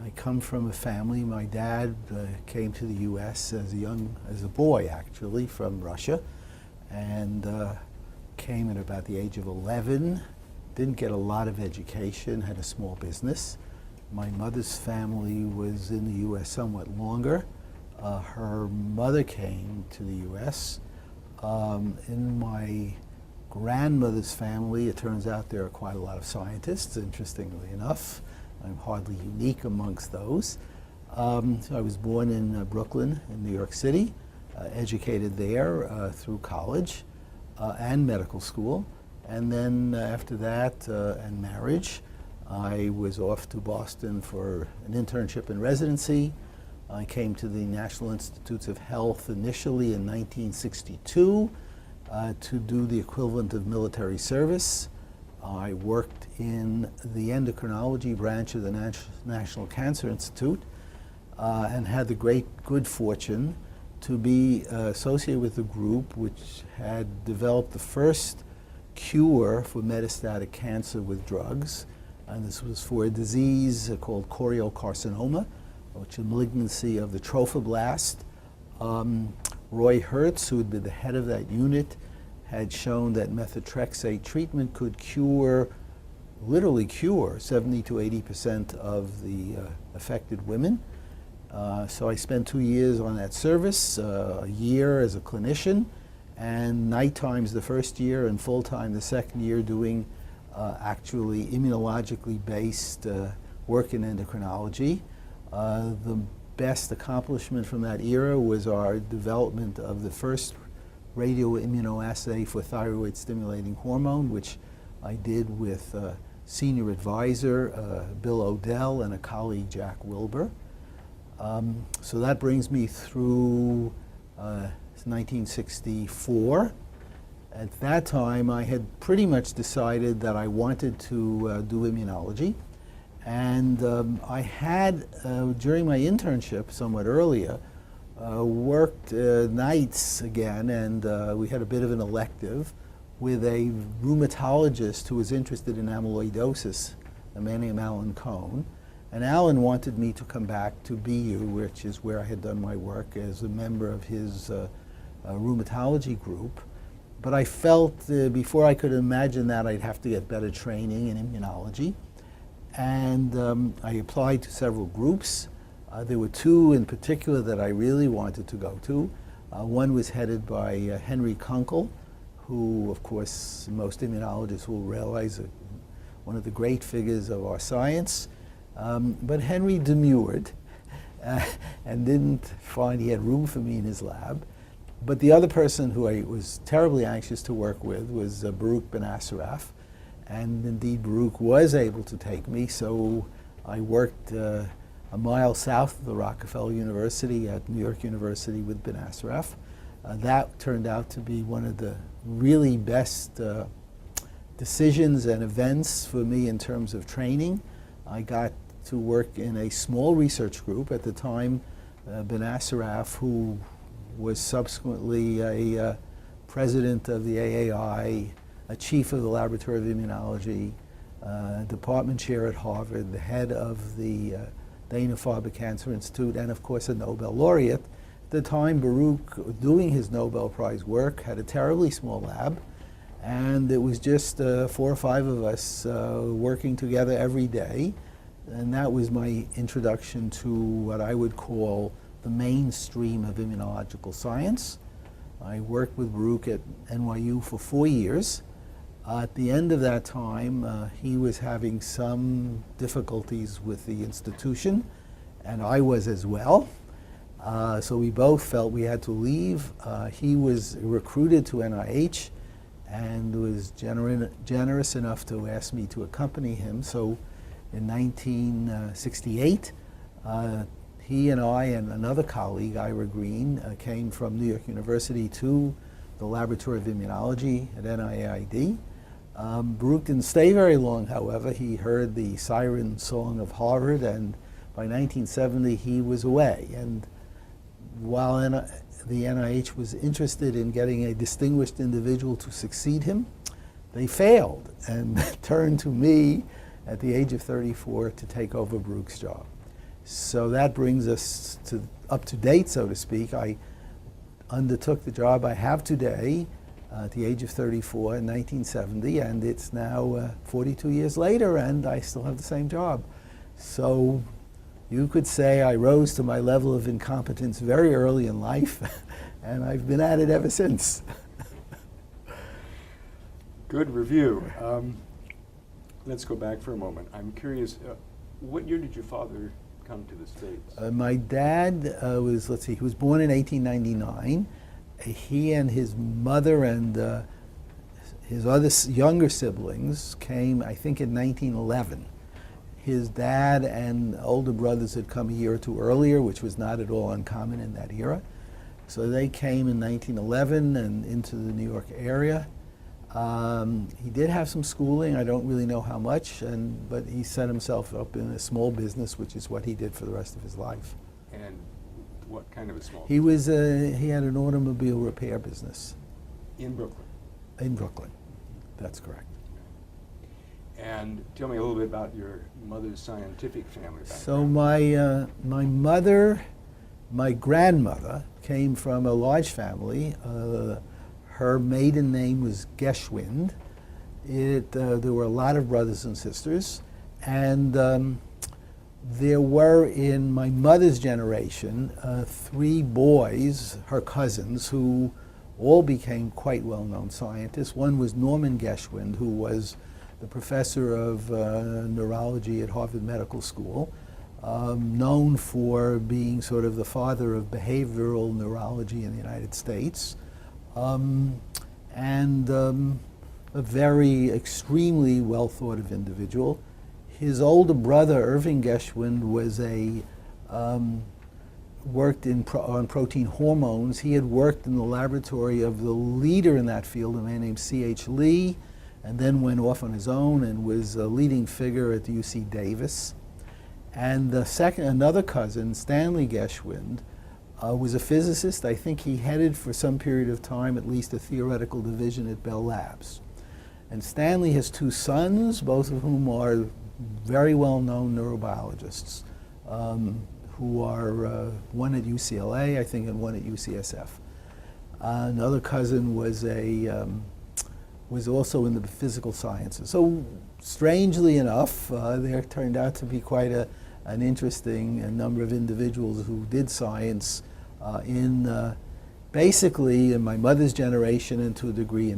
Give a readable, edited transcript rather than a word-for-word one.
I come from a family. My dad came to the U.S. as a boy, actually, from Russia, and came at about the age of 11. Didn't get a lot of education, had a small business. My mother's family was in the U.S. somewhat longer. Her mother came to the U.S. In my grandmother's family, it turns out there are quite a lot of scientists, interestingly enough. I'm hardly unique amongst those. So I was born in Brooklyn, in New York City, educated there through college and medical school. And then after that and marriage, I was off to Boston for an internship and residency. I came to the National Institutes of Health initially in 1962 to do the equivalent of military service. I worked in the endocrinology branch of the National Cancer Institute and had the good fortune to be associated with a group which had developed the first cure for metastatic cancer with drugs. And this was for a disease called choriocarcinoma, which is a malignancy of the trophoblast. Roy Hertz, who had been the head of that unit, had shown that methotrexate treatment could literally cure 70 to 80% of the affected women. So I spent 2 years on that service, a year as a clinician, and night times the first year and full time the second year doing actually immunologically based work in endocrinology. The best accomplishment from that era was our development of the first radioimmunoassay for thyroid stimulating hormone, which I did with senior advisor Bill Odell and a colleague, Jack Wilbur. So that brings me through 1964. At that time, I had pretty much decided that I wanted to do immunology. And I had, during my internship somewhat earlier, worked nights again, and we had a bit of an elective with a rheumatologist who was interested in amyloidosis, a man named Alan Cohn. And Alan wanted me to come back to BU, which is where I had done my work as a member of his rheumatology group. But I felt before I could imagine that, I'd have to get better training in immunology. And I applied to several groups. There were two in particular that I really wanted to go to. One was headed by Henry Kunkel, who, of course, most immunologists will realize one of the great figures of our science. But Henry demurred and didn't find he had room for me in his lab. But the other person who I was terribly anxious to work with was Baruch Ben-Asaraf. And indeed, Baruch was able to take me, so I worked a mile south of the Rockefeller University at New York University with Ben-Asaraf. That turned out to be one of the really best decisions and events for me in terms of training. I got to work in a small research group at the time. Ben-Asaraf, who was subsequently a president of the AAI, a chief of the Laboratory of Immunology, department chair at Harvard, the head of the Dana-Farber Cancer Institute, and of course a Nobel laureate. At the time, Baruch, doing his Nobel Prize work, had a terribly small lab, and it was just 4 or 5 of us working together every day. And that was my introduction to what I would call the mainstream of immunological science. I worked with Baruch at NYU for 4 years. At the end of that time, he was having some difficulties with the institution, and I was as well. So we both felt we had to leave. He was recruited to NIH and was generous enough to ask me to accompany him. So in 1968, he and I and another colleague, Ira Green, came from New York University to the Laboratory of Immunology at NIAID. Baruch didn't stay very long, however. He heard the siren song of Harvard, and by 1970 he was away. And while the NIH was interested in getting a distinguished individual to succeed him, they failed and turned to me at the age of 34 to take over Baruch's job. So that brings us up to date, so to speak. I undertook the job I have today at the age of 34 in 1970, and it's now 42 years later, and I still have the same job. So you could say I rose to my level of incompetence very early in life, and I've been at it ever since. Good review. Let's go back for a moment. I'm curious, what year did your father come to the States? My dad was, let's see, he was born in 1899. He and his mother and his other younger siblings came, I think, in 1911. His dad and older brothers had come a year or two earlier, which was not at all uncommon in that era. So they came in 1911 and into the New York area. He did have some schooling, I don't really know how much, but he set himself up in a small business, which is what he did for the rest of his life. And what kind of a small He was he had an automobile repair business. In Brooklyn? In Brooklyn, that's correct. And tell me a little bit about your mother's scientific family background. So my grandmother came from a large family. Her maiden name was Geschwind. There were a lot of brothers and sisters, and there were, in my mother's generation, 3 boys, her cousins, who all became quite well-known scientists. One was Norman Geschwind, who was the professor of neurology at Harvard Medical School, known for being sort of the father of behavioral neurology in the United States. And a very extremely well thought of individual. His older brother, Irving Geschwind, was worked on protein hormones. He had worked in the laboratory of the leader in that field, a man named C.H. Lee, and then went off on his own and was a leading figure at UC Davis. And another cousin, Stanley Geschwind, was a physicist. I think he headed for some period of time at least a theoretical division at Bell Labs. And Stanley has 2 sons, both of whom are very well-known neurobiologists, who are one at UCLA, I think, and one at UCSF. Another cousin was also in the physical sciences. So strangely enough, there turned out to be quite an interesting number of individuals who did science basically in my mother's generation and to a degree in